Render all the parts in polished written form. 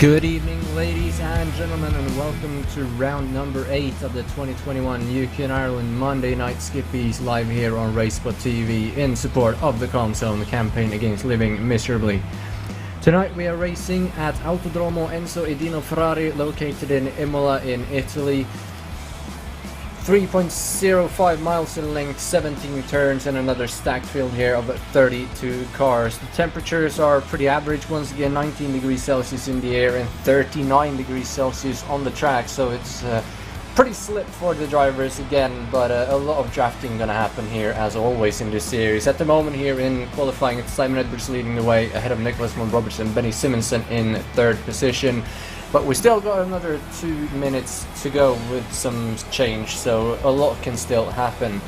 Good evening, ladies and gentlemen, and welcome to round number 8 of the 2021 UK and Ireland Monday Night Skippys live here on RaceSpotTV in support of the Calm Zone campaign against living miserably. Tonight we are racing at Autodromo Enzo Edino Ferrari, located in Imola in Italy. 3.05 miles in length, 17 turns, and another stacked field here of 32 cars. The temperatures are pretty average, once again 19 degrees Celsius in the air and 39 degrees Celsius on the track, so it's pretty slick for the drivers again, but a lot of drafting gonna happen here as always in this series. At the moment here in qualifying, it's Simon Edwards leading the way ahead of Nicholas von Robertson, Benny Simonsen in third position. But we still got another 2 minutes to go with some change, so a lot can still happen.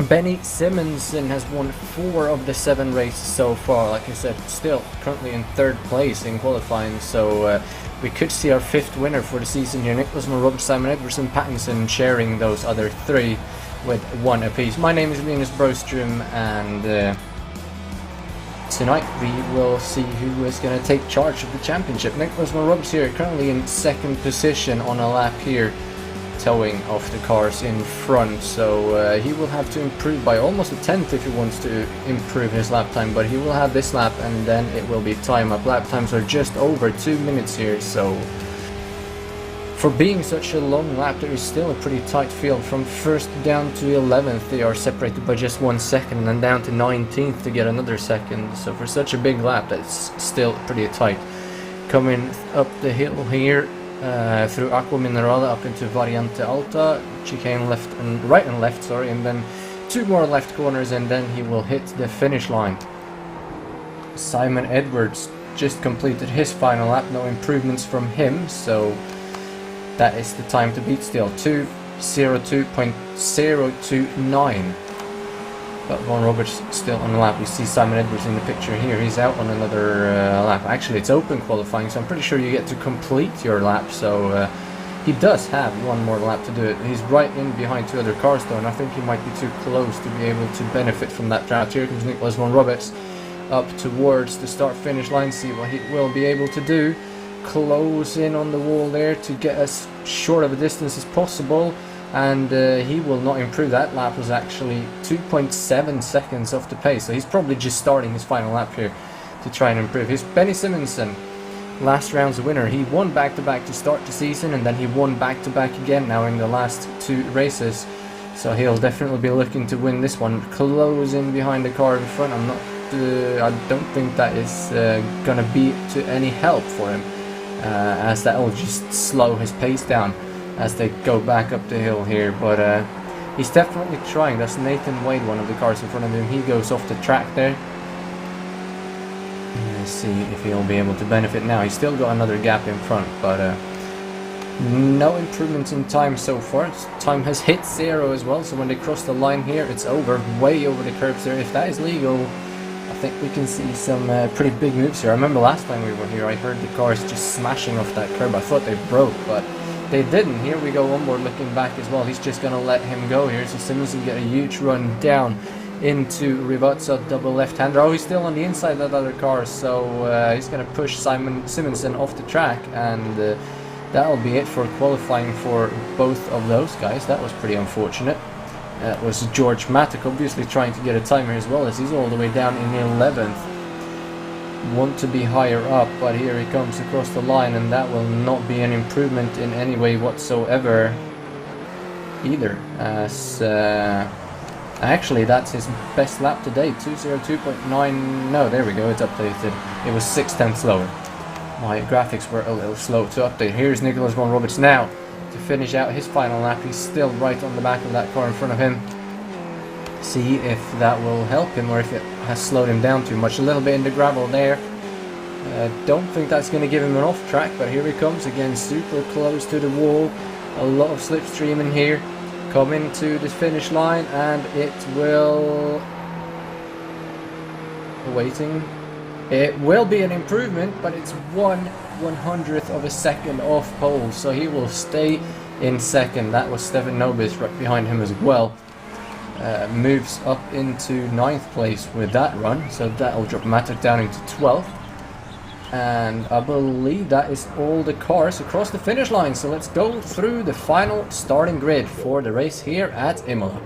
Benny Simonsen has won 4 of the 7 races so far. Like I said, still currently in third place in qualifying, so we could see our 5th winner for the season here. Nicholas von Robertson, Simon Edwards and Pattinson sharing those other 3 with 1 apiece. My name is Linus Brostrom, and tonight we will see who is going to take charge of the championship. Nicholas von Robertson here currently in 2nd position on a lap here, towing off the cars in front, so he will have to improve by almost a 10th if he wants to improve his lap time, but he will have this lap and then it will be time up. Lap times are just over 2 minutes here, so for being such a long lap, there is still a pretty tight field. From 1st down to 11th, they are separated by just 1 second, and then down to 19th to get another second. So for such a big lap, that's still pretty tight. Coming up the hill here through Acqua Minerale up into Variante Alta, chicane left and right and left, sorry, and then 2 more left corners, and then he will hit the finish line. Simon Edwards just completed his final lap, no improvements from him, so that is the time to beat still, 2:02.029. But Von Roberts still on the lap. We see Simon Edwards in the picture here. He's out on another lap. Actually, it's open qualifying, so I'm pretty sure you get to complete your lap. So he does have 1 more lap to do it. He's right in behind 2 other cars though, and I think he might be too close to be able to benefit from that draft. Here comes Nicholas von Roberts up towards the start-finish line. See what he will be able to do. Close in on the wall there to get as short of a distance as possible, and he will not improve. That lap was actually 2.7 seconds off the pace, so he's probably just starting his final lap here to try and improve. Here's Benny Simonsen, last round's winner. He won back-to-back to start the season, and then he won back-to-back again now in the last 2 races, so he'll definitely be looking to win this one. Close in behind the car in front. I don't think that is gonna be to any help for him, as that will just slow his pace down as they go back up the hill here, but he's definitely trying. That's Nathan Wade, one of the cars in front of him. He goes off the track there. Let's see if he'll be able to benefit now. He's still got another gap in front, but no improvements in time so far. Time has hit 0 as well, so when they cross the line here, it's over, way over the curbs there. If that is legal, I think we can see some pretty big moves here. I remember last time we were here, I heard the cars just smashing off that curb. I thought they broke, but they didn't. Here we go, one more looking back as well. He's just going to let him go here. So Simonsen get a huge run down into Rivazza, double left-hander. Oh, he's still on the inside of that other car, so he's going to push Simonsen off the track, and that'll be it for qualifying for both of those guys. That was pretty unfortunate. That was George Matic obviously trying to get a timer as well, as he's all the way down in 11th. Want to be higher up, but here he comes across the line, and that will not be an improvement in any way whatsoever either, as actually that's his best lap today, 2:02.9. no, there we go, it's updated. It was 6/10 slower. My graphics were a little slow to update. Here's Nicholas von Roberts now to finish out his final lap. He's still right on the back of that car in front of him. See if that will help him or if it has slowed him down too much. A little bit in the gravel there. Don't think that's going to give him an off track, but here he comes again, super close to the wall. A lot of slipstream in here. Coming to the finish line, and it will... waiting. It will be an improvement, but it's 1/100th of a second off pole, so he will stay in 2nd. That was Stefan Nobis right behind him as well. Moves up into 9th place with that run, so that'll drop Matic down into 12th. And I believe that is all the cars across the finish line. So let's go through the final starting grid for the race here at Imola.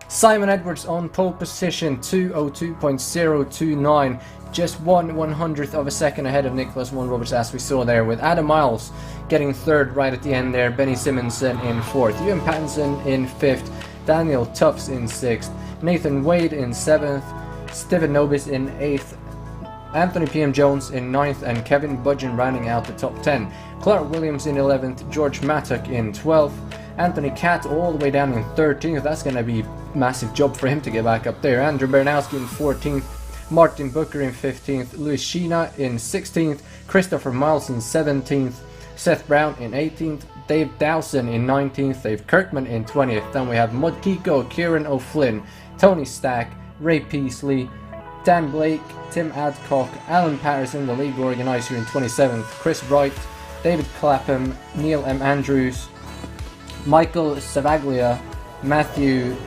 Simon Edwards on pole position, 2:02.029, just 1/100th of a second ahead of Nicholas Vaughan Roberts, as we saw there, with Adam Miles getting third right at the end there, Benny Simonsen in fourth, Ewan Pattinson in fifth, Daniel Tufts in sixth, Nathan Wade in seventh, Stephen Nobis in eighth, Anthony P.M. Jones in 9th, and Kevin Budgeon rounding out the top 10. Clark Williams in 11th, George Mattock in 12th, Anthony Catt all the way down in 13th. That's going to be a massive job for him to get back up there. Andrew Bernowski in 14th, Martin Booker in 15th, Louis Sheena in 16th, Christopher Miles in 17th, Seth Brown in 18th, Dave Dowson in 19th, Dave Kirkman in 20th. Then we have Mud Kiko, Kieran O'Flynn, Tony Stack, Ray Peasley, Dan Blake, Tim Adcock, Alan Patterson, the league organizer in 27th, Chris Wright, David Clapham, Neil M. Andrews, Michael Savaglia, Matthew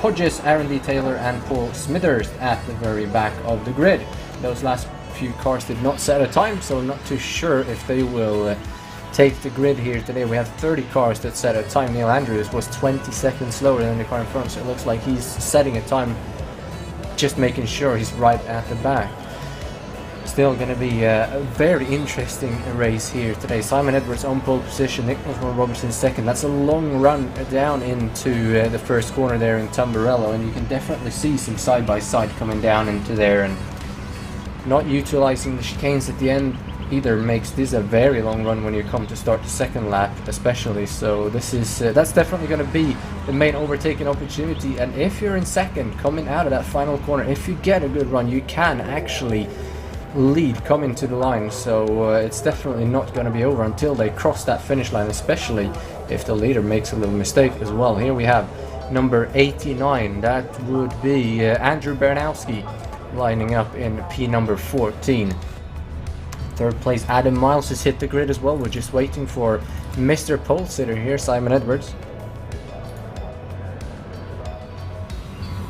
Hodges, Aaron D. Taylor, and Paul Smithers at the very back of the grid. Those last few cars did not set a time, so I'm not too sure if they will take the grid here today. We have 30 cars that set a time. Neil Andrews was 20 seconds slower than the car in front, so it looks like he's setting a time, just making sure he's right at the back. Still going to be a very interesting race here today. Simon Edwards on pole position, Nicholas Vaughan Roberts in second. That's a long run down into the first corner there in Tamburello, and you can definitely see some side-by-side coming down into there, and not utilizing the chicanes at the end either makes this a very long run when you come to start the second lap especially. So this is that's definitely going to be the main overtaking opportunity, and if you're in second coming out of that final corner, if you get a good run, you can actually lead coming to the line. So it's definitely not going to be over until they cross that finish line, especially if the leader makes a little mistake as well. Here we have number 89, that would be Andrew Bernowski lining up in P number 14. Third place Adam Miles has hit the grid as well. We're just waiting for Mr. Pole Sitter here, Simon Edwards,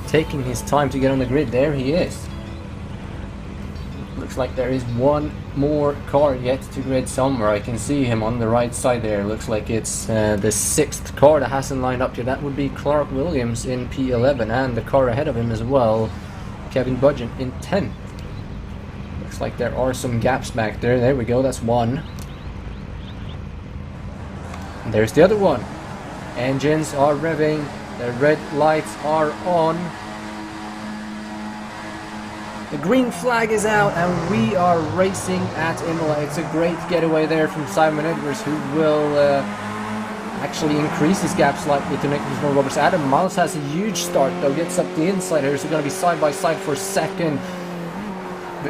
taking his time to get on the grid. There he is. Looks like there is one more car yet to grid somewhere. I can see him on the right side there. Looks like it's the sixth car that hasn't lined up here. That would be Clark Williams in P11, and the car ahead of him as well, Kevin Budgeon in 10th. Looks like there are some gaps back there. There we go, that's one. And there's the other one. Engines are revving, the red lights are on. The green flag is out, and we are racing at Imola. It's a great getaway there from Simon Edwards, who will actually increase his gap slightly to Nicholas Vaughan Roberts. Adam Miles has a huge start though, gets up the inside here, so going to be side by side for second.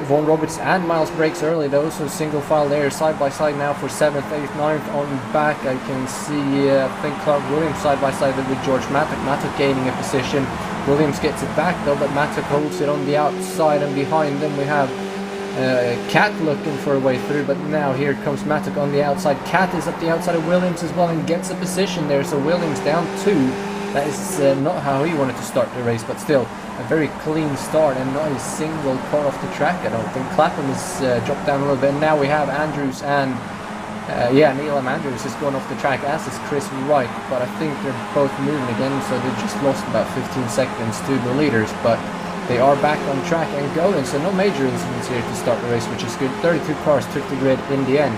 Vaughan Roberts and Miles breaks early though, so single file there, side by side now for 7th, 8th, 9th. On back I can see I think Clark Williams side by side with George Mattock. Mattock gaining a position. Williams gets it back though, but Mattock holds it on the outside, and behind them we have Cat looking for a way through, but now here comes Mattock on the outside. Cat is up the outside of Williams as well and gets a position there, so Williams down 2. That is not how he wanted to start the race, but still a very clean start and not a single car off the track. I don't think Clapham has dropped down a little bit. And now we have Andrews and Neil M. Andrews is going off the track, as is Chris Wright, but I think they're both moving again, so they just lost about 15 seconds to the leaders, but they are back on track and going, so no major incidents here to start the race, which is good. 32 cars took the grid in the end.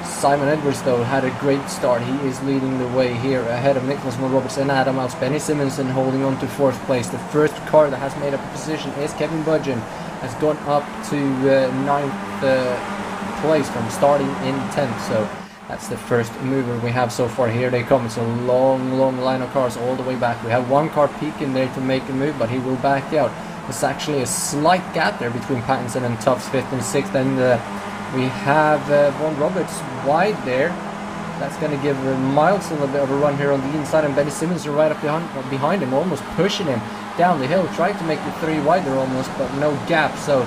Simon Edwards though had a great start. He is leading the way here ahead of Nicholas Vaughan Roberts and Adam Miles. Benny Simonsen holding on to 4th place. The first car that has made up a position is Kevin Budgeon, has gone up to 9th place from starting in 10th, so that's the first mover we have so far. Here they come. It's a long line of cars all the way back. We have one car peeking there to make a move, but he will back out. There's actually a slight gap there between Pattinson and Tufts, 5th and 6th, and we have Vaughan Roberts wide there. That's going to give Miles a little bit of a run here on the inside, and Benny Simmons are right up behind him, almost pushing him down the hill, trying to make the 3 wide there almost, but no gap. So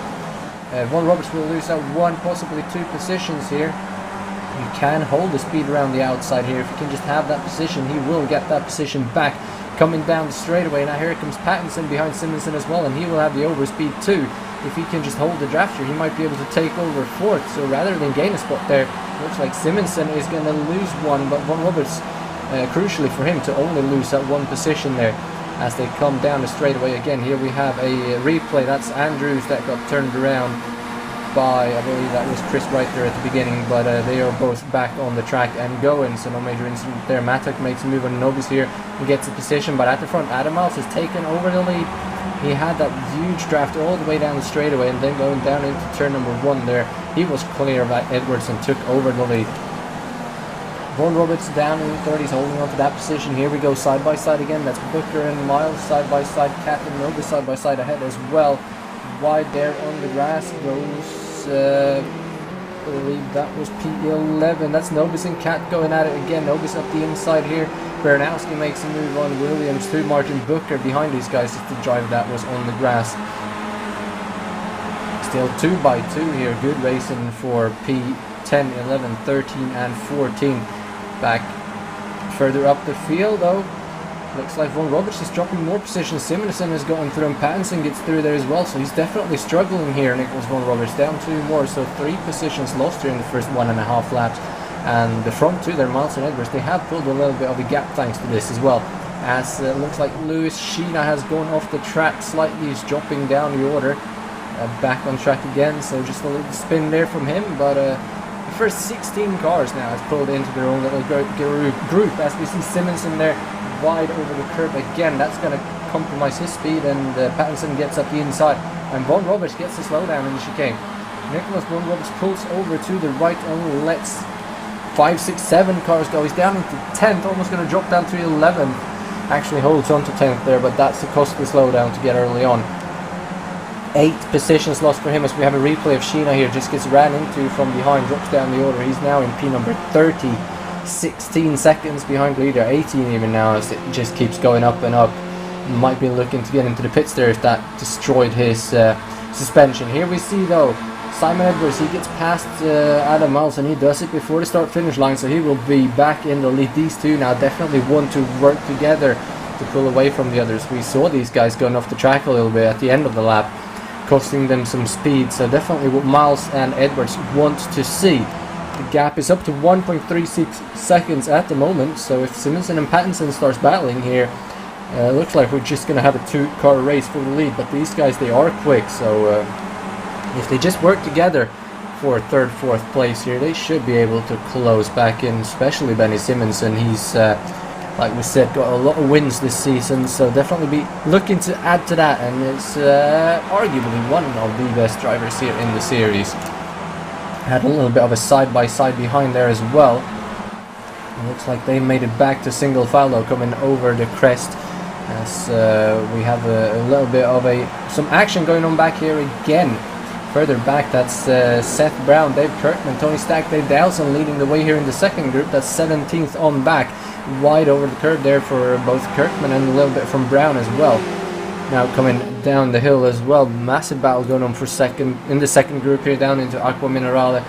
Vaughan Roberts will lose out 1, possibly 2 positions here. You can hold the speed around the outside here. If you can just have that position, he will get that position back. Coming down the straightaway, now here comes Pattinson behind Simonsen as well, and he will have the overspeed too. if he can just hold the draft here, he might be able to take over fourth. So rather than gain a spot there, looks like Simonsen is going to lose one, but Von Roberts, crucially for him, to only lose that one position there as they come down the straightaway again. Here we have a replay. That's Andrews that got turned around by, I believe that was Chris right there at the beginning, but they are both back on the track and going, so no major incident there. Matek makes a move on Nobis here and gets a position, but at the front, Adam Miles has taken over the lead. He had that huge draft all the way down the straightaway, and then going down into turn number 1 there, he was clear of Edwards and took over the lead. Von Roberts down in 30s, holding on to that position. Here we go side by side again. That's Booker and Miles side by side. Cat and Nobis side by side ahead as well. Wide there on the grass goes, I believe that was P11. That's Nobis and Cat going at it again. Nobis up the inside here. Bernowski makes a move on Williams to Martin Booker behind these guys. It's the drive that was on the grass. Still 2 by 2 here. Good racing for P10, 11, 13 and 14. Back further up the field though. Looks like Von Roberts is dropping more positions. Simonsen is going through and Pattinson gets through there as well. So he's definitely struggling here. Nicholas Von Roberts down 2 more. So 3 positions lost here in the first 1.5 laps. And the front 2 there, Miles and Edwards, they have pulled a little bit of a gap thanks to this as well. As it looks like Lewis Sheena has gone off the track slightly. He's dropping down the order. Back on track again. So just a little spin there from him. But the first 16 cars now has pulled into their own little group. As we see Simonsen there wide over the curb again. That's going to compromise his speed, and Pattinson gets up the inside. And Von Roberts gets the slowdown in the chicane. Nicholas Von Roberts pulls over to the right and lets 5, 6, 7 cars go. He's down into 10th, almost going to drop down to 11th. Actually holds on to 10th there, but that's the costly slowdown to get early on. 8 positions lost for him as we have a replay of Sheena here. Just gets ran into from behind, drops down the order. He's now in P number 30, 16 seconds behind leader, 18 even now, as it just keeps going up and up. Might be looking to get into the pits there if that destroyed his suspension. Here we see though Simon Edwards, he gets past Adam Miles, and he does it before the start finish line, so he will be back in the lead. These two now definitely want to work together to pull away from the others. We saw these guys going off the track a little bit at the end of the lap, costing them some speed, so definitely what Miles and Edwards want to see. The gap is up to 1.36 seconds at the moment, so if Simonsen and Pattinson starts battling here, looks like we're just going to have a 2-car race for the lead. But these guys, they are quick, so if they just work together for 3rd, 4th place here, they should be able to close back in, especially Benny Simonsen. He's, like we said, got a lot of wins this season, so definitely be looking to add to that, and it's arguably one of the best drivers here in the series. Had a little bit of a side-by-side behind there as well. It looks like they made it back to single file though, coming over the crest, as we have a little bit of some action going on back here again. Further back, that's Seth Brown, Dave Kirkman, Tony Stack, Dave Dowson leading the way here in the second group. That's 17th on back, wide over the curb there for both Kirkman and a little bit from Brown as well. Now coming down the hill as well, massive battle going on for second in the second group here down into Aqua Minerale,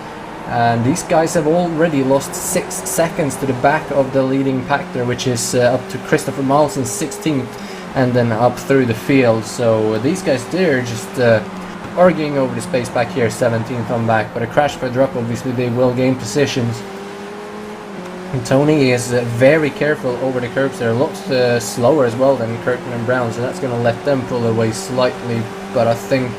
and these guys have already lost 6 seconds to the back of the leading pack there, which is up to Christopher Miles in 16th and then up through the field. So these guys, they're just arguing over the space back here, 17th on back, but a crash further up, obviously they will gain positions. And Tony is very careful over the curbs. They're a lot slower as well than Kirkman and Brown, so that's going to let them pull away slightly, but I think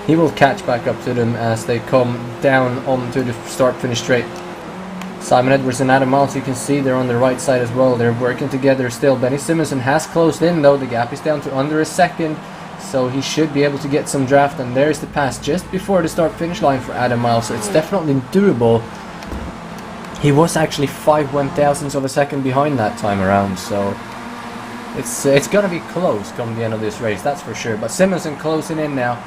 he will catch back up to them as they come down onto the start-finish straight. Simon Edwards and Adam Miles, you can see they're on the right side as well. They're working together still. Benny Simonsen has closed in though. The gap is down to under a second, so he should be able to get some draft, and there's the pass just before the start-finish line for Adam Miles, so it's definitely doable. He was actually 5/1000ths of a second behind that time around, so it's gonna be close come the end of this race, that's for sure. But Simonsen closing in now,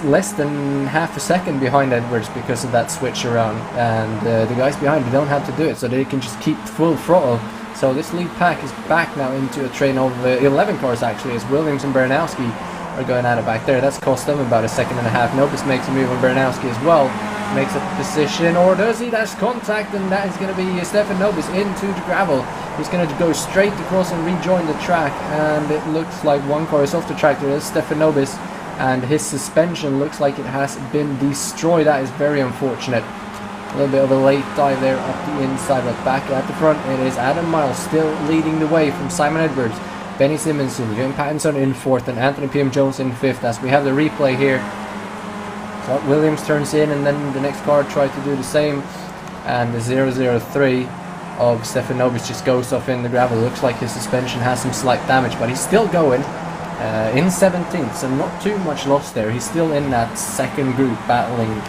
less than half a second behind Edwards because of that switch around, and the guys behind, they don't have to do it, so they can just keep full throttle. So this lead pack is back now into a train of 11 cars actually, as Williams and Bernowski are going at it back there. That's cost them about a second and a half. Nobis makes a move on Bernowski as well. Makes a position, or does he? That's contact, and that is going to be Stefan Nobis into the gravel. He's going to go straight across and rejoin the track, and it looks like one car is off the track. There is Stefan Nobis and his suspension looks like it has been destroyed. That is very unfortunate. A little bit of a late dive there up the inside, but back at the front it is Adam Miles still leading the way from Simon Edwards, Benny Simonson, Jim Pattinson in 4th, and Anthony P.M. Jones in 5th, as we have the replay here. So Williams turns in, and then the next car tried to do the same, and the 003 of Stefanovic just goes off in the gravel. Looks like his suspension has some slight damage, but he's still going in 17th, so not too much lost there. He's still in that second group battling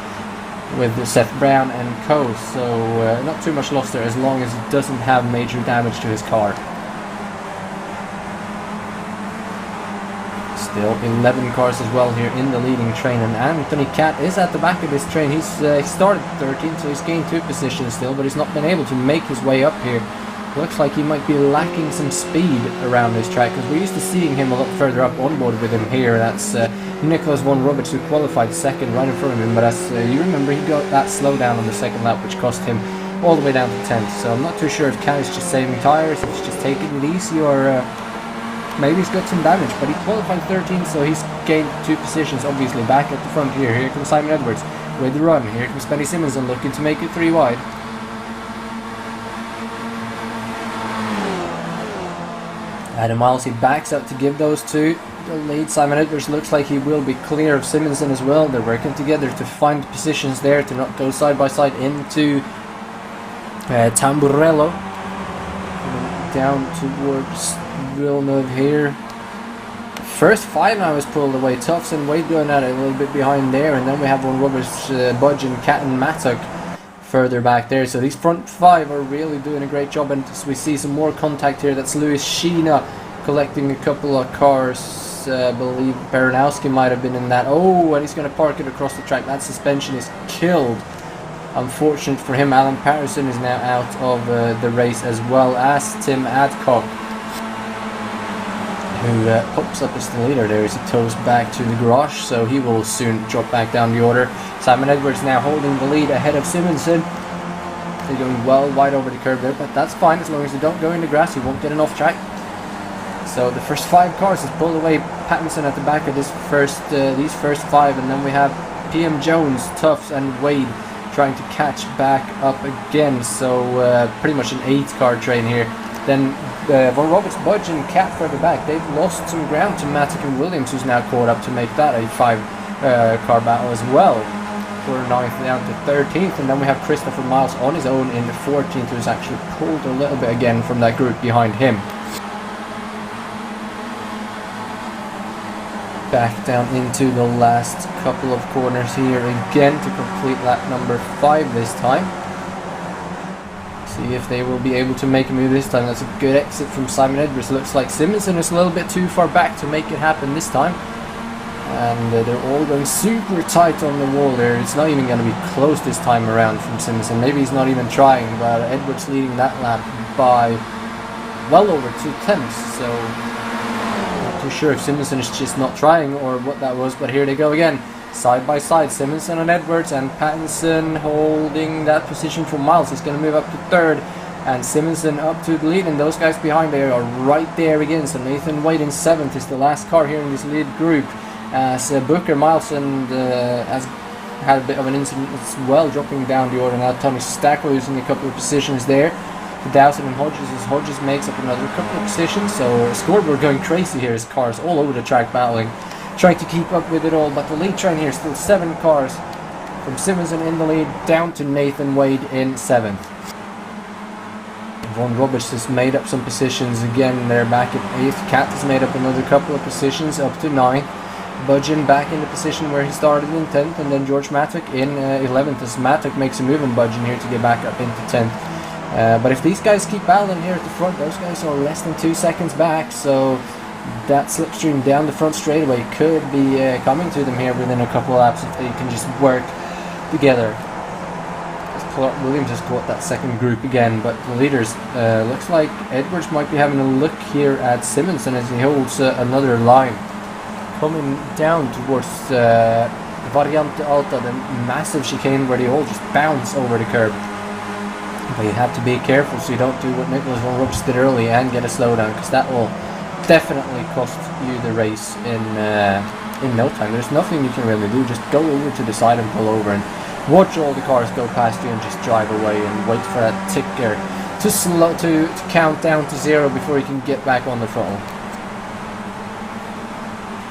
with Seth Brown and co, so not too much lost there as long as it doesn't have major damage to his car. Still 11 cars as well here in the leading train, and Anthony Catt is at the back of this train. He started 13th, so he's gained 2 positions still, but he's not been able to make his way up here. Looks like he might be lacking some speed around this track, because we're used to seeing him a lot further up on board with him here. That's Nicholas Von Roberts, who qualified 2nd right in front of him, but as you remember, he got that slowdown on the 2nd lap, which cost him all the way down to 10th. So I'm not too sure if Catt is just saving tyres, if he's just taking it easy, or maybe he's got some damage. But he qualified 13th, so he's gained 2 positions. Obviously back at the front here. Here comes Simon Edwards with the run. Here comes Benny Simonson looking to make it 3 wide. Adam Miles, he backs up to give those 2 the lead. Simon Edwards looks like he will be clear of Simonson as well. They're working together to find positions there to not go side by side into Tamburello. Down towards Villeneuve here. First 5 now is pulled away. Tufts and Wade going at it a little bit behind there, and then we have Von Roberts, Budge and Cat and Mattock further back there. So these front 5 are really doing a great job, and we see some more contact here. That's Louis Sheena collecting a couple of cars. I believe Baranowski might have been in that. Oh, and he's going to park it across the track. That suspension is killed. Unfortunate for him. Alan Patterson is now out of the race, as well as Tim Adcock, who pops up as the leader there as he tows back to the garage, so he will soon drop back down the order. Simon Edwards now holding the lead ahead of Simonson. They're going well wide over the curb there, but that's fine as long as they don't go in the grass. He won't get an off track. So the first 5 cars has pulled away. Pattinson at the back of these first 5, and then we have PM Jones, Tufts and Wade trying to catch back up again. So pretty much an 8-car train here. Then Von Roberts, Budge and Cat further back. They've lost some ground to Mattock and Williams, who's now caught up to make that a 5-car battle as well. For 9th down to 13th, and then we have Christopher Miles on his own in the 14th, who's actually pulled a little bit again from that group behind him. Back down into the last couple of corners here again to complete lap number 5 this time. See if they will be able to make a move this time. That's a good exit from Simon Edwards. Looks like Simonson is a little bit too far back to make it happen this time. And they're all going super tight on the wall there. It's not even going to be close this time around from Simonson. Maybe he's not even trying, but Edwards leading that lap by well over 2 tenths. So not too sure if Simonson is just not trying or what that was, but here they go again. Side by side, Simonson and Edwards, and Pattinson holding that position for Miles. He's going to move up to 3rd, and Simonson up to the lead, and those guys behind there are right there again. So Nathan Wade in 7th is the last car here in this lead group, as Booker, Miles and has had a bit of an incident as well, dropping down the order. Now Tony Stack losing a couple of positions there to Dowson and Hodges, as Hodges makes up another couple of positions. So scoreboard going crazy here as cars all over the track battling, trying to keep up with it all. But the lead train here, still 7 cars from Simonson in the lead down to Nathan Wade in 7th. Von Roberts has made up some positions again. They're back at 8th. Cat has made up another couple of positions up to 9th. Budgeon back in the position where he started in 10th, and then George Mattock in 11th, as Mattock makes a move on Budgeon here to get back up into 10th. But if these guys keep battling here at the front, those guys are less than 2 seconds back, so that slipstream down the front straightaway could be coming to them here within a couple of laps if they can just work together. Clark Williams has caught that second group again, but the leaders, looks like Edwards might be having a look here at Simonson as he holds another line. Coming down towards Variante Alta, the massive chicane where they all just bounce over the curb. But you have to be careful so you don't do what Nicholas Von Roberts did early and get a slowdown, because that will definitely cost you the race in no time. There's nothing you can really do. Just go over to the side and pull over and watch all the cars go past you and just drive away and wait for that ticker to count down to 0 before you can get back on the throttle.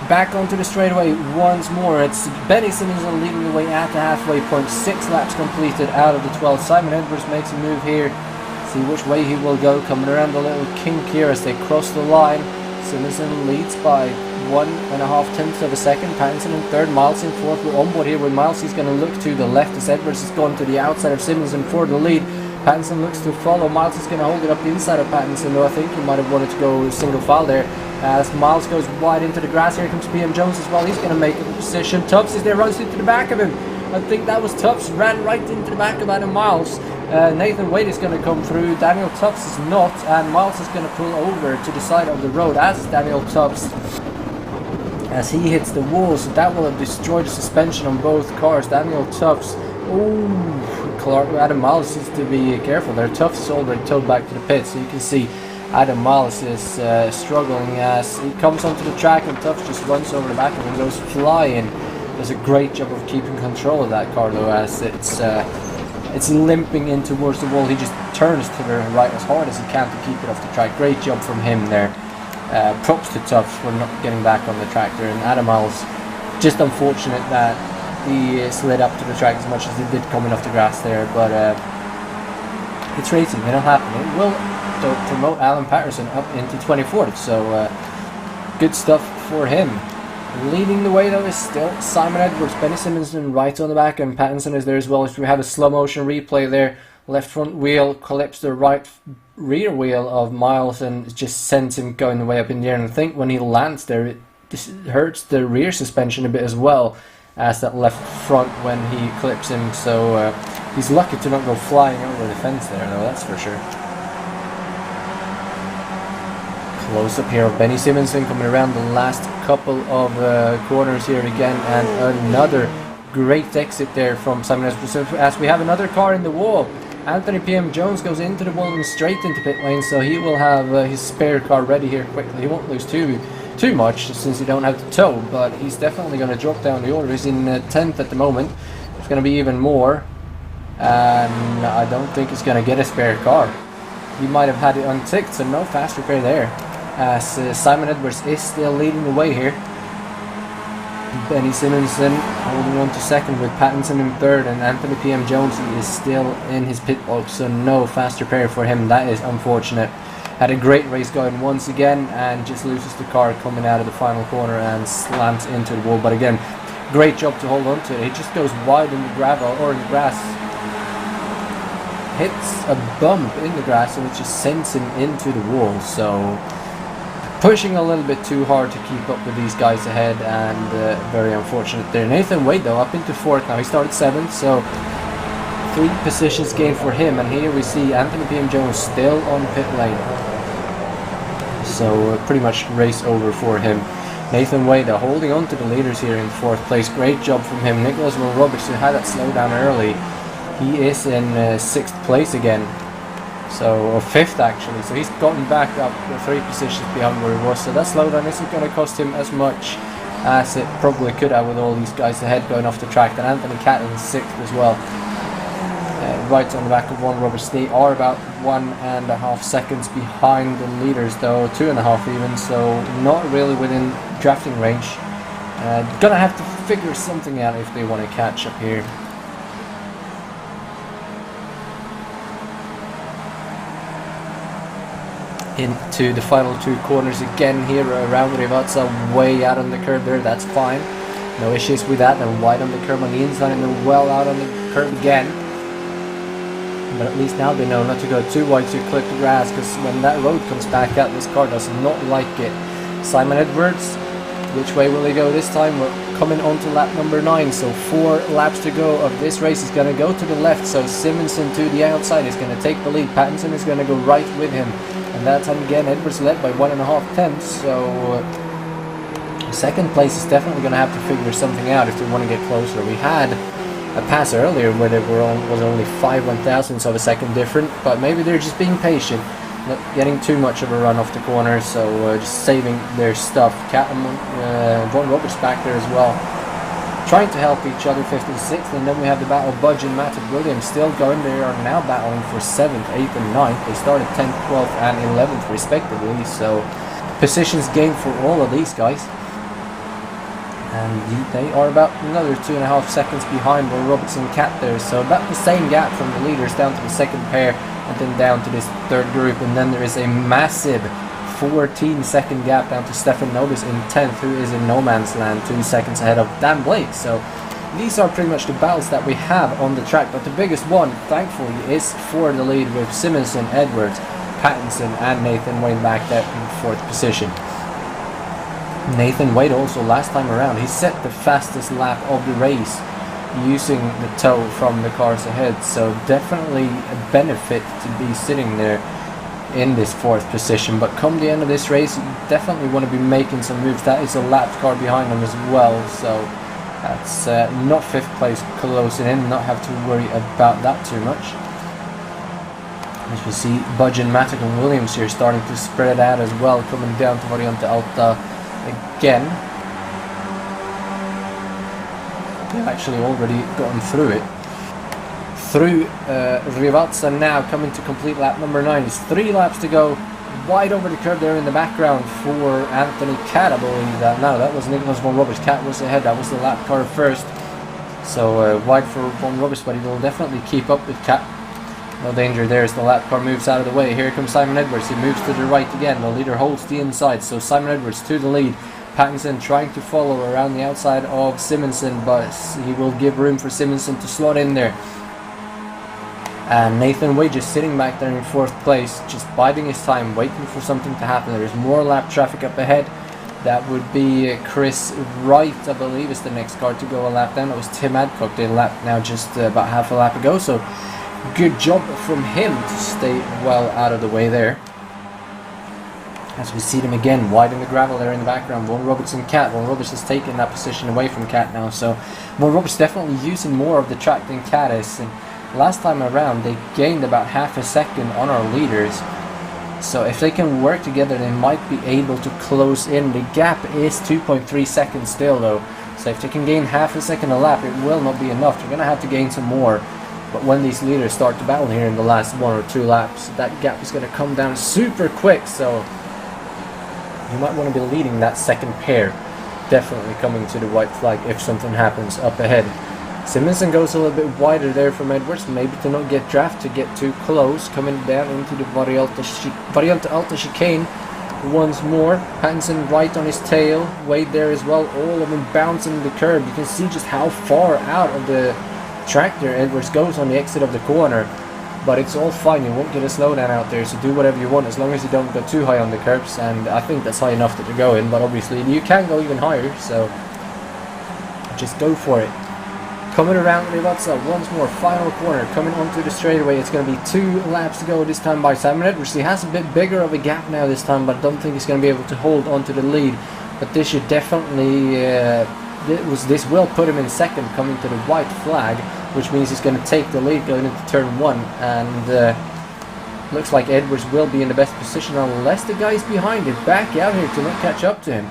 Back onto the straightaway once more. It's Benny Simonson leading the way at the halfway point. 6 laps completed out of the 12. Simon Edwards makes a move here. See which way he will go. Coming around the little kink here as they cross the line. Simonson leads by 1.5 tenths of a second. Pattinson in third, Miles in fourth. We're on board here with Miles. He's going to look to the left as Edwards has gone to the outside of Simonson for the lead. Pattinson looks to follow. Miles is going to hold it up the inside of Pattinson, though I think he might have wanted to go single file there. As Miles goes wide into the grass, here comes PM Jones as well. He's going to make a position. Tubbs is there, runs into the back of him. I think that was Tubbs, ran right into the back of Adam Miles. Nathan Wade is going to come through. Daniel Tubbs is not, and Miles is going to pull over to the side of the road as Daniel Tubbs, as he hits the wall. So that will have destroyed the suspension on both cars. Daniel Tubbs. Adam Miles needs to be careful there. Tubbs is already towed back to the pit, so you can see Adam Miles is struggling as he comes onto the track, and Tubbs just runs over the back of him and goes flying. Does a great job of keeping control of that car though, as it's limping in towards the wall. He just turns to the right as hard as he can to keep it off the track. Great job from him there. Props to Tubbs for not getting back on the track there, and Adam Miles, just unfortunate that he slid up to the track as much as he did coming off the grass there, but it's racing, it'll happen. It will promote Alan Patterson up into 24th, so good stuff for him. Leading the way though is still Simon Edwards. Benny Simonson right on the back, and Pattinson is there as well. If we have a slow motion replay there, left front wheel clips the right rear wheel of Miles and just sends him going way up in the air, and I think when he lands there it hurts the rear suspension a bit as well as that left front when he clips him, so he's lucky to not go flying over the fence there though, that's for sure. Close up here of Benny Simonson coming around the last couple of corners here again, and another great exit there from Simon Edwards as we have another car in the wall. Anthony PM Jones goes into the wall and straight into pit lane, so he will have his spare car ready here quickly. He won't lose too much since he don't have to tow, but he's definitely going to drop down the order. He's in 10th at the moment. It's going to be even more, and I don't think he's going to get a spare car. He might have had it unticked, so no fast repair there, as Simon Edwards is still leading the way here. Benny Simonson holding on to second with Pattinson in third, and Anthony PM Jones is still in his pit box, so no fast repair for him. That is unfortunate. Had a great race going once again and just loses the car coming out of the final corner and slams into the wall. But again, great job to hold on to it. He just goes wide in the gravel or in the grass, hits a bump in the grass, and it just sends him into the wall. So pushing a little bit too hard to keep up with these guys ahead, and very unfortunate there. Nathan Wade though up into 4th now. He started 7th, so 3 positions gained for him, and here we see Anthony PM Jones still on pit lane. So pretty much race over for him. Nathan Wade holding on to the leaders here in 4th place. Great job from him. Nicholas Will Roberts, who had that slowdown early, he is in 6th place again. So, or 5th actually. So he's gotten back up 3 positions behind where he was. So that slowdown isn't going to cost him as much as it probably could have with all these guys ahead going off the track. And Anthony Catlin 6th as well. Right on the back of Warren Roberts. They are about 1.5 seconds behind the leaders though, 2.5 even, so not really within drafting range. Gonna have to figure something out if they want to catch up here. Into the final 2 corners again here around Rivazza, way out on the curb there, that's fine. No issues with that, and wide on the curb on the inside and then well out on the curb again. But at least now they know not to go too wide to clip the grass, because when that road comes back out, this car does not like it. Simon Edwards, which way will he go this time? We're coming on to lap number 9, so 4 laps to go of this race. Is going to go to the left, so Simonson to the outside is going to take the lead. Pattinson is going to go right with him, and that time again Edwards led by 1.5 tenths, so 2nd place is definitely going to have to figure something out if they want to get closer. We had a pass earlier where there was only 5 1,000ths of a second different, but maybe they're just being patient. not getting too much of a run off the corner, so just saving their stuff. Cat and Von Roberts back there as well, trying to help each other, 5th and 6th, and then we have the battle of Budge and Matt and Williams still going. They are now battling for 7th, 8th and 9th. They started 10th, 12th and 11th respectively, so positions gained for all of these guys. And they are about another 2.5 seconds behind Will Roberts and Cat there, so about the same gap from the leaders down to the second pair and then down to this third group. And then there is a massive 14-second gap down to Stefan Nobis in 10th, who is in no man's land, 2 seconds ahead of Dan Blake. So these are pretty much the battles that we have on the track, but the biggest one, thankfully, is for the lead with Simonson, Edwards, Pattinson and Nathan Wade back there in 4th position. Nathan Wade also last time around, he set the fastest lap of the race using the tow from the cars ahead, so definitely a benefit to be sitting there in this 4th position. But come the end of this race, you definitely want to be making some moves. That is a lap car behind them as well, so that's not 5th place closing in, not have to worry about that too much. As you see, Budge and Matic and Williams here starting to spread out as well, coming down to Variante Alta again. They've actually already gotten through it. Through Rivazza now, coming to complete lap number 9. It's 3 laps to go. Wide over the curb there in the background for Anthony Cat, I believe that. No, that was Nicholas Von Roberts. Cat was ahead. That was the lap car first. So wide for Von Roberts, but he will definitely keep up with Cat. No danger there as the lap car moves out of the way. Here comes Simon Edwards. He moves to the right again. The leader holds the inside. So Simon Edwards to the lead. Pattinson trying to follow around the outside of Simonson, but he will give room for Simonson to slot in there. And Nathan Wade just sitting back there in 4th place, just biding his time, waiting for something to happen. There's more lap traffic up ahead. That would be Chris Wright, I believe, is the next car to go a lap down. That was Tim Adcock. They lapped now just about half a lap ago, so good job from him to stay well out of the way there. As we see them again, wide in the gravel there in the background, Von Roberts and Cat. Von Roberts has taken that position away from Cat now, so Von Roberts definitely using more of the track than Cat is. And last time around, they gained about half a second on our leaders. So if they can work together, they might be able to close in. The gap is 2.3 seconds still though. So if they can gain half a second a lap, it will not be enough. They're going to have to gain some more. But when these leaders start to battle here in the last 1 or 2 laps, that gap is going to come down super quick. So you might want to be leading that second pair. Definitely coming to the white flag if something happens up ahead. Simonson goes a little bit wider there from Edwards, maybe to not get draft, to get too close, coming down into the Variante Alta chicane once more. Pattinson right on his tail, Wade there as well, all of them bouncing the curb. You can see just how far out of the track there Edwards goes on the exit of the corner, but it's all fine. You won't get a slowdown out there, so do whatever you want as long as you don't go too high on the curbs, and I think that's high enough that you're going, but obviously you can go even higher, so just go for it. Coming around Rivazza once more, final corner, coming onto the straightaway. It's going to be 2 laps to go this time by Simon Edwards. He has a bit bigger of a gap now this time, but I don't think he's going to be able to hold onto the lead. But this should definitely, this will put him in second coming to the white flag, which means he's going to take the lead going into turn 1. And looks like Edwards will be in the best position unless the guys behind him back out here to not catch up to him.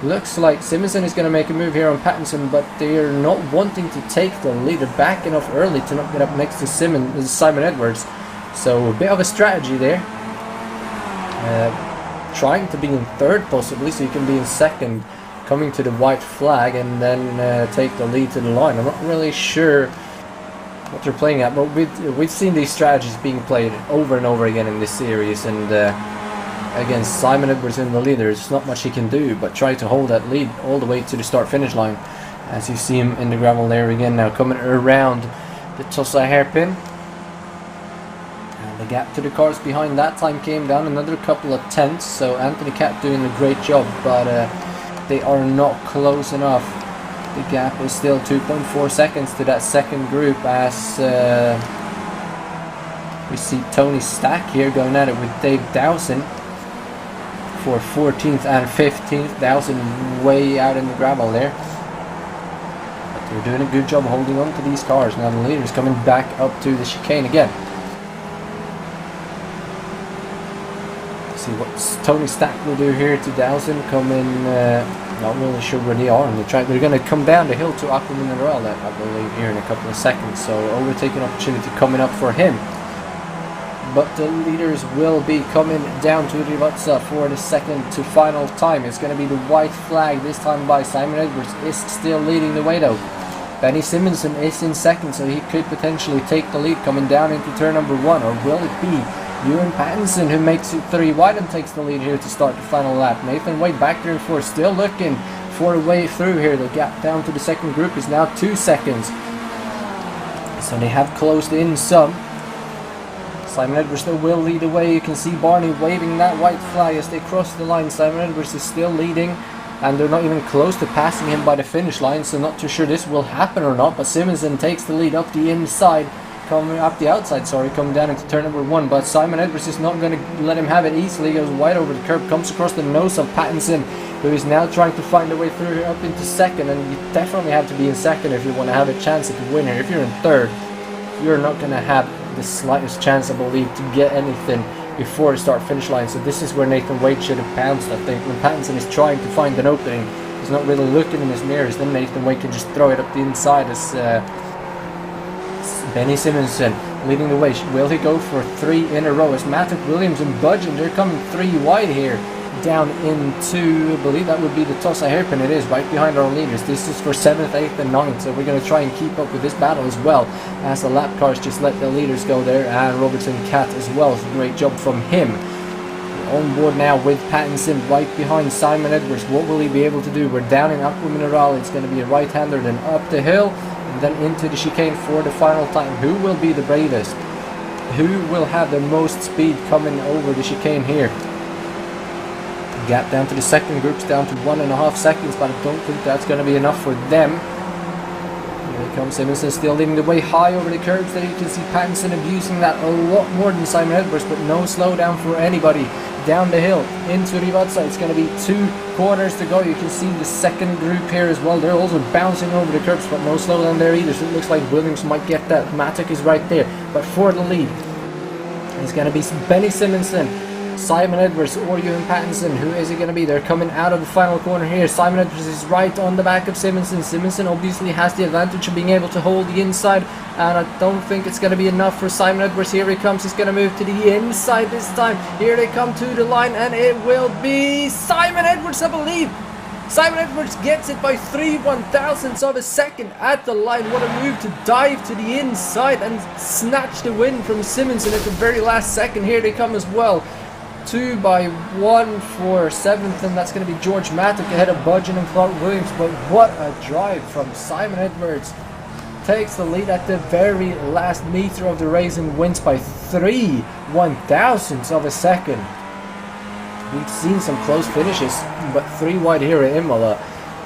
Looks like Simonson is going to make a move here on Pattinson, but they are not wanting to take the lead. They're backing off early to not get up next to Simon Edwards. So a bit of a strategy there. Trying to be in 3rd possibly, so you can be in 2nd, coming to the white flag and then take the lead to the line. I'm not really sure what they're playing at, but we've seen these strategies being played over and over again in this series, and against Simon Edwards in the lead, there's not much he can do but try to hold that lead all the way to the start finish line. As you see him in the gravel there again now, coming around the Tossa hairpin, and the gap to the cars behind that time came down another couple of tenths. So Anthony Cat doing a great job, but they are not close enough. The gap is still 2.4 seconds to that second group, as we see Tony Stack here going at it with Dave Dowson for 14th and 15th. Dowson way out in the gravel there, but they're doing a good job holding on to these cars. Now the leader's coming back up to the chicane again. See what Tony Stack will do here to douse him. Come in, not really sure where they are on the track. They're going to come down the hill to Aqua Mineral, I believe, here in a couple of seconds. So overtaking opportunity coming up for him. But the leaders will be coming down to Rivazza for the second to final time. It's going to be the white flag this time by Simon Edwards. Is still leading the way though. Benny Simonson is in second, so he could potentially take the lead coming down into turn number 1. Or will it be Ewan Pattinson who makes it 3 wide and takes the lead here to start the final lap? Nathan Wade back there in 4th, still looking for a way through here. The gap down to the second group is now 2 seconds. So they have closed in some. Simon Edwards though will lead the way. You can see Barney waving that white flag as they cross the line. Simon Edwards is still leading, and they're not even close to passing him by the finish line, so not too sure this will happen or not. But Simonson takes the lead up the inside, coming up the outside, coming down into turn number 1. But Simon Edwards is not going to let him have it easily. He goes wide over the curb, comes across the nose of Pattinson, who is now trying to find a way through here up into second. And you definitely have to be in second if you want to have a chance at the winner. If you're in third, you're not going to have the slightest chance, I believe, to get anything before the start finish line. So this is where Nathan Wade should have pounced, I think. When Pattinson is trying to find an opening, he's not really looking in his mirrors, then Nathan Wade can just throw it up the inside as Benny Simonson leading the way. Will he go for 3 in a row as Matthew Williams and Budgeon, they're coming 3 wide here down into, I believe that would be the Tossa hairpin. It is right behind our leaders. This is for 7th, 8th and 9th, so we're going to try and keep up with this battle as well, as the lap cars just let the leaders go there, and Robertson Cat as well. It's a great job from him. On board now with Pattinson right behind Simon Edwards. What will he be able to do? We're down in Aqua Mineral. It's going to be a right-hander, then up the hill and then into the chicane for the final time. Who will be the bravest? Who will have the most speed coming over the chicane here? Gap down to the second group's down to 1.5 seconds, but I don't think that's going to be enough for them. Here comes Simonson still leading the way high over the curbs. There you can see Pattinson abusing that a lot more than Simon Edwards, but no slowdown for anybody. Down the hill into Rivazza. It's going to be 2 corners to go. You can see the second group here as well. They're also bouncing over the curbs, but no slowdown there either. So it looks like Williams might get that. Matic is right there, but for the lead, it's going to be Benny Simonson, Simon Edwards, or Ewan Pattinson. Who is it going to be? They're coming out of the final corner here. Simon Edwards is right on the back of Simonson. Simonson obviously has the advantage of being able to hold the inside, and I don't think it's going to be enough for Simon Edwards. Here he comes. He's going to move to the inside this time. Here they come to the line, and it will be Simon Edwards, I believe. Simon Edwards gets it by 3/1000ths of a second at the line. What a move to dive to the inside and snatch the win from Simonson at the very last second. Here they come as well. 2/1 for 7th, and that's going to be George Matic ahead of Budgeon and Clark Williams. But what a drive from Simon Edwards. Takes the lead at the very last meter of the race and wins by 3/1000ths of a second. We've seen some close finishes, but 3 wide here at Imola,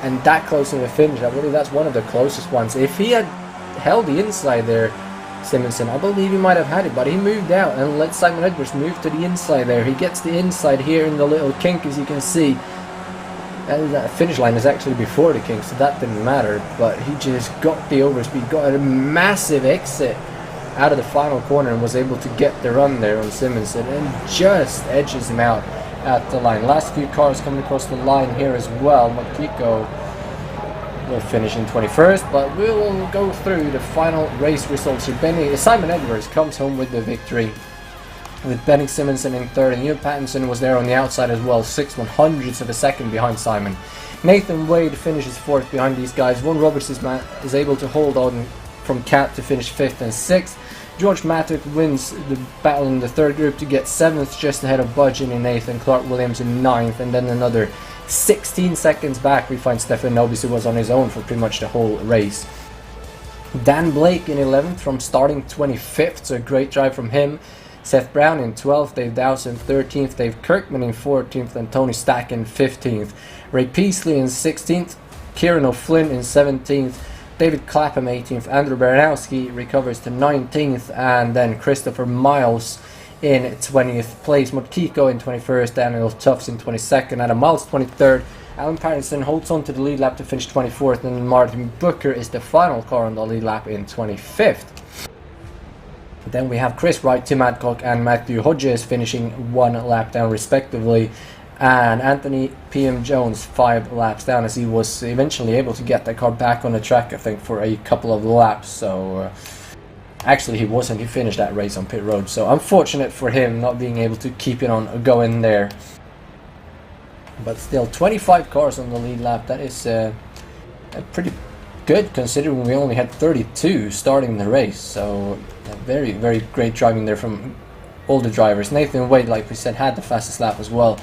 and that close in the finish, I believe that's one of the closest ones. If he had held the inside there, Simonson, I believe he might have had it, but he moved out and let Simon Edwards move to the inside there. He gets the inside here in the little kink, as you can see. And that finish line is actually before the kink, so that didn't matter, but he just got the overspeed, got a massive exit out of the final corner and was able to get the run there on Simonson and just edges him out at the line. Last few cars coming across the line here as well. Makiko will finish in 21st, but we will go through the final race results here. Simon Edwards comes home with the victory, with Benny Simonson in 3rd, and Ewan Pattinson was there on the outside as well, 6/100ths of a second behind Simon. Nathan Wade finishes 4th behind these guys. Ron Roberts is able to hold on from Cat to finish 5th and 6th. George Matic wins the battle in the 3rd group to get 7th, just ahead of Budgeon in 8th and Clark Williams in 9th, and then another 16 seconds back we find Stefan Nobis, who was on his own for pretty much the whole race. Dan Blake in 11th from starting 25th, so a great drive from him. Seth Brown in 12th, Dave Dowse in 13th, Dave Kirkman in 14th, and Tony Stack in 15th. Ray Peasley in 16th, Kieran O'Flynn in 17th, David Clapham 18th, Andrew Baranowski recovers to 19th, and then Christopher Miles in 20th place. Motkiko in 21st, Daniel Tufts in 22nd, Adam Miles 23rd. Alan Patterson holds on to the lead lap to finish 24th, and Martin Booker is the final car on the lead lap in 25th. Then we have Chris Wright, Tim Adcock and Matthew Hodges finishing 1 lap down respectively. And Anthony PM Jones 5 laps down, as he was eventually able to get that car back on the track, I think, for a couple of laps. So actually he wasn't, he finished that race on pit road. So unfortunate for him not being able to keep it on going there. But still, 25 cars on the lead lap, that is pretty good considering we only had 32 starting the race. So very, very great driving there from all the drivers. Nathan Wade, like we said, had the fastest lap as well.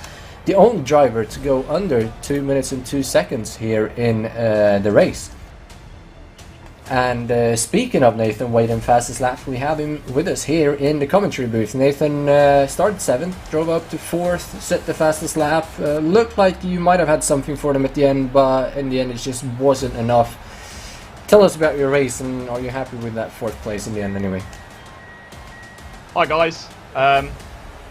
The only driver to go under 2 minutes and 2 seconds here in the race. And speaking of Nathan Wade and fastest laps, we have him with us here in the commentary booth. Nathan started 7th, drove up to 4th, set the fastest lap. Looked like you might have had something for them at the end, but in the end it just wasn't enough. Tell us about your race, and are you happy with that 4th place in the end anyway? Hi guys. I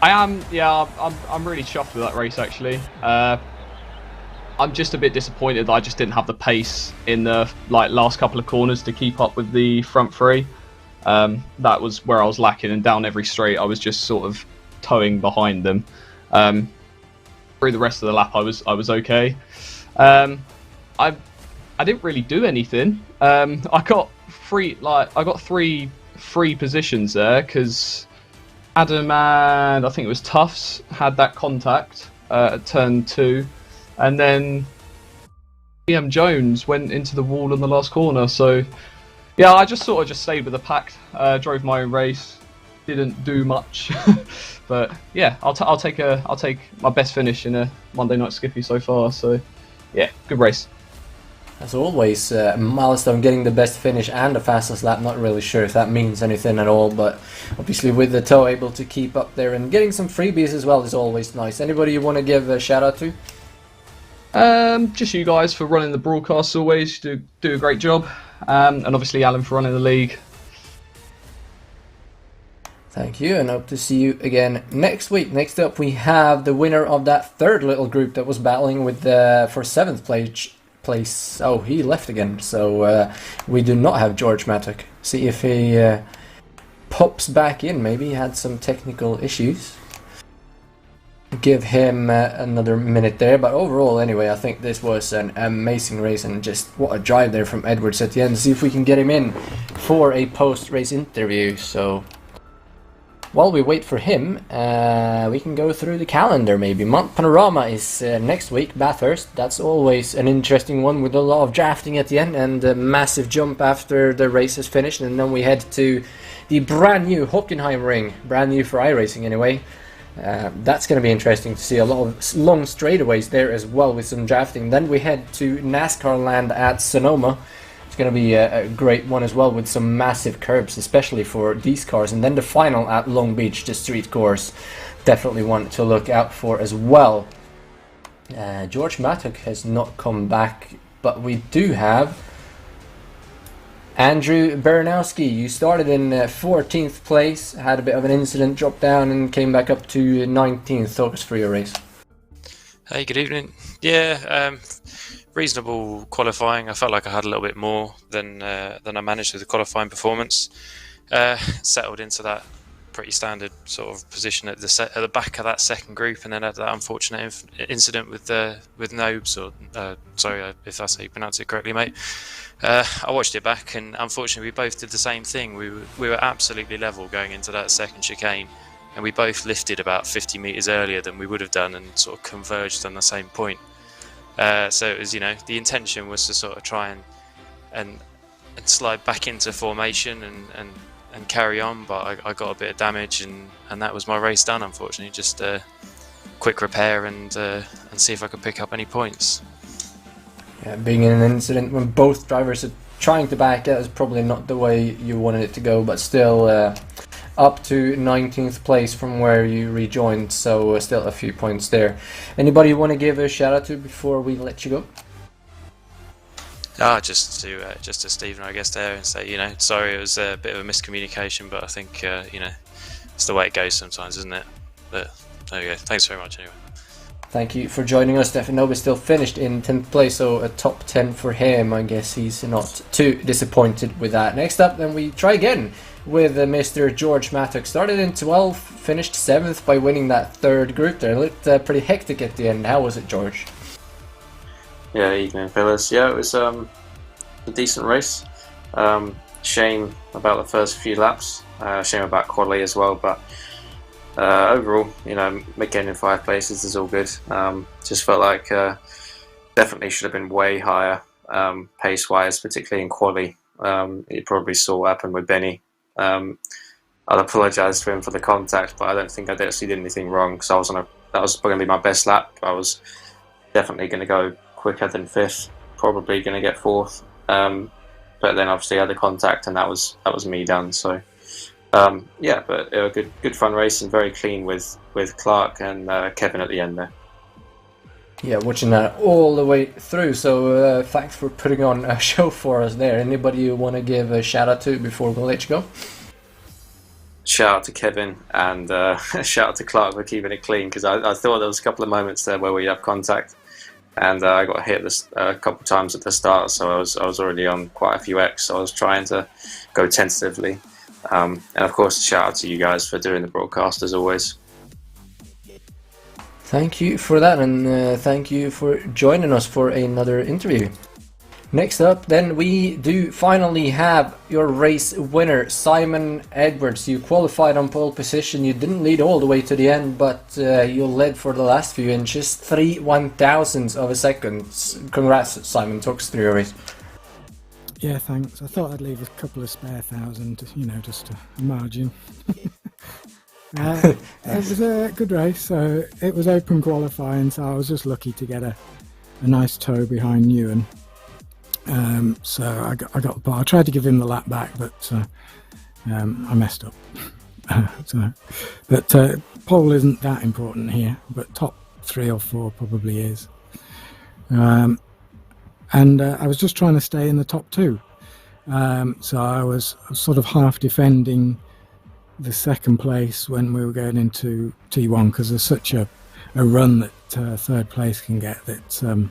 am, yeah, I'm really chuffed with that race actually. I'm just a bit disappointed that I just didn't have the pace in the last couple of corners to keep up with the front three. That was where I was lacking, and down every straight I was just sort of towing behind them. Through the rest of the lap I was okay. I didn't really do anything. I got three free positions there because Adam and I think it was Tufts had that contact at turn 2. And then PM Jones went into the wall on the last corner. So yeah, I just sort of stayed with the pack, drove my own race, didn't do much. But yeah, I'll take my best finish in a Monday night Skippy so far. So yeah, good race. As always, milestone, getting the best finish and the fastest lap. Not really sure if that means anything at all, but obviously with the tow able to keep up there and getting some freebies as well is always nice. Anybody you want to give a shout out to? Just you guys for running the broadcast always. You do a great job. And obviously Alan for running the league. Thank you, and hope to see you again next week. Next up we have the winner of that 3rd little group that was battling with for 7th place. Oh, he left again, so we do not have George Mattock. See if he pops back in. Maybe he had some technical issues. Give him another minute there, but overall anyway, I think this was an amazing race, and just what a drive there from Edwards at the end. See if we can get him in for a post-race interview. So while we wait for him, we can go through the calendar maybe. Mont Panorama is next week, Bathurst. That's always an interesting one with a lot of drafting at the end and a massive jump after the race is finished. And then we head to the brand new Hockenheim ring, brand new for iRacing anyway. That's going to be interesting to see a lot of long straightaways there as well with some drafting. Then we head to NASCAR land at Sonoma. It's going to be a great one as well with some massive curbs, especially for these cars. And then the final at Long Beach, the street course, definitely one to look out for as well. George Mattock has not come back, but we do have Andrew Baranowski. You started in 14th place, had a bit of an incident, dropped down and came back up to 19th. Talk us through your race. Hey, good evening. Yeah, reasonable qualifying. I felt like I had a little bit more than I managed with the qualifying performance. Settled into that pretty standard sort of position at the back of that 2nd group, and then had that unfortunate incident with Nobes, or sorry if that's how you pronounce it correctly, mate. I watched it back, and unfortunately we both did the same thing. We were absolutely level going into that 2nd chicane, and we both lifted about 50 metres earlier than we would have done, and sort of converged on the same point. So it was, the intention was to sort of try and slide back into formation and carry on, but I got a bit of damage, and that was my race done, unfortunately. Just a quick repair and see if I could pick up any points. Yeah, being in an incident when both drivers are trying to back out is probably not the way you wanted it to go, but still up to 19th place from where you rejoined, so still a few points there. Anybody you want to give a shout out to before we let you go? Just to Stephen, I guess, there, and say, sorry, it was a bit of a miscommunication, but I think, it's the way it goes sometimes, isn't it? But there you go. Thanks very much anyway. Thank you for joining us. Stefan Nobe still finished in 10th place, so a top 10 for him. I guess he's not too disappointed with that. Next up, then we try again. with Mr. George Mattock. Started in 12th, finished 7th by winning that third group there. It looked pretty hectic at the end. How was it, George? Yeah, evening, fellas. Yeah, it was a decent race. Shame about the first few laps. Shame about quali as well, but overall, you know, getting in 5 places is all good. Just felt like definitely should have been way higher pace-wise, particularly in quali. You probably saw what happened with Benny. I'll apologise to him for the contact, but I don't think I actually did anything wrong, because that was going to be my best lap. I was definitely going to go quicker than 5th, probably going to get 4th. But then obviously I had the contact, and that was me done. So yeah, but a good fun race, and very clean with Clark and Kevin at the end there. Yeah, watching that all the way through. So thanks for putting on a show for us there. Anybody you want to give a shout out to before we let you go? Shout out to Kevin, and shout out to Clark for keeping it clean, because I thought there was a couple of moments there where we had contact, and I got hit a couple of times at the start, so I was already on quite a few X, so I was trying to go tentatively. And of course, shout out to you guys for doing the broadcast as always. Thank you for that, and thank you for joining us for another interview. Next up, then, we do finally have your race winner, Simon Edwards. You qualified on pole position. You didn't lead all the way to the end, but you led for the last few inches, 3/1000ths of a second. Congrats, Simon. Talk us through your race. Yeah, thanks. I thought I'd leave a couple of spare thousand, you know, just a margin. It was a good race. So it was open qualifying, so I was just lucky to get a nice tow behind Ewan. So I got the bar. I tried to give him the lap back, but I messed up. But pole isn't that important here, but top 3 or 4 probably is. And I was just trying to stay in the top 2. So I was sort of half defending the second place when we were going into T1, because there's such a run that third place can get, that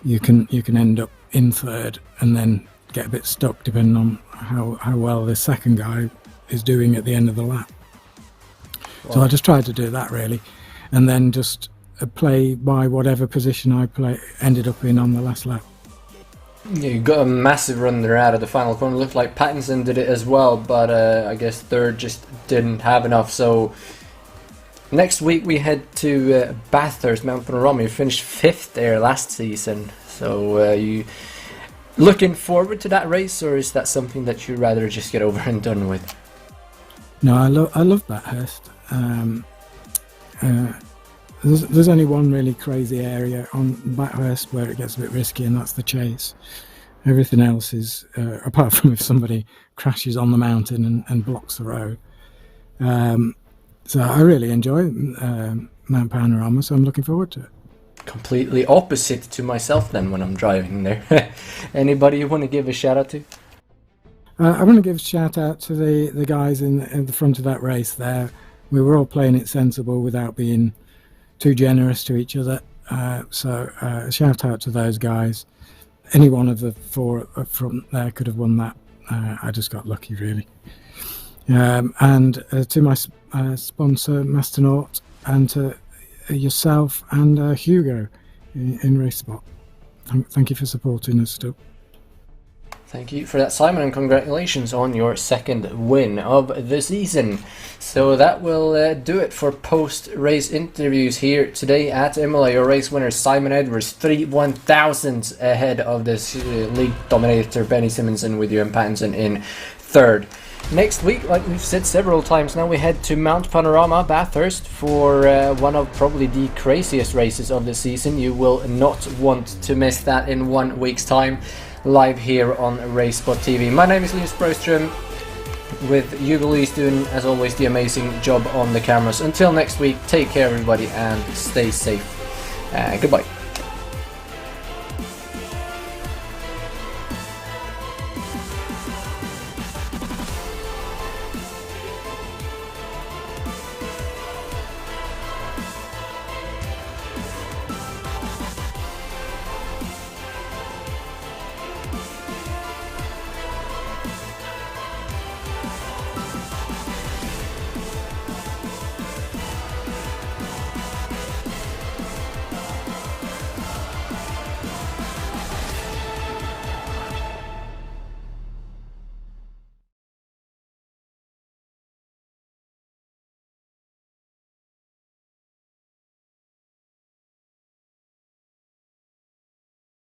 you can end up in third and then get a bit stuck depending on how well the second guy is doing at the end of the lap. Wow. So I just tried to do that really, and then just play by whatever position I ended up in on the last lap. Yeah, you got a massive run there out of the final corner. Looked like Pattinson did it as well, but I guess third just didn't have enough. So next week we head to Bathurst, Mount Panorama. You finished 5th there last season. So you looking forward to that race, or is that something that you'd rather just get over and done with? No, I love Bathurst. There's only one really crazy area on Bathurst where it gets a bit risky, and that's the chase. Everything else is, apart from if somebody crashes on the mountain and blocks the road. So I really enjoy Mount Panorama, so I'm looking forward to it. Completely opposite to myself then when I'm driving there. Anybody you want to give a shout out to? I want to give a shout out to the guys in the front of that race there. We were all playing it sensible without being too generous to each other. So shout out to those guys. Any one of the 4 up front there could have won that. I just got lucky really. And to my sponsor Masternaut, and to yourself and Hugo in RaceSpot. Thank you for supporting us still. Thank you for that, Simon, and congratulations on your 2nd win of the season. So that will do it for post-race interviews here today at Imola. Your race winner, Simon Edwards, 3/1000ths ahead of this league dominator, Benny Simonson, with Ewan Pattinson in 3rd. Next week, like we've said several times now, we head to Mount Panorama, Bathurst, for one of probably the craziest races of the season. You will not want to miss that in 1 week's time, live here on RaceSpotTV. My name is Linus Broström, with Hugo Lees doing, as always, the amazing job on the cameras. Until next week, take care everybody and stay safe. Goodbye.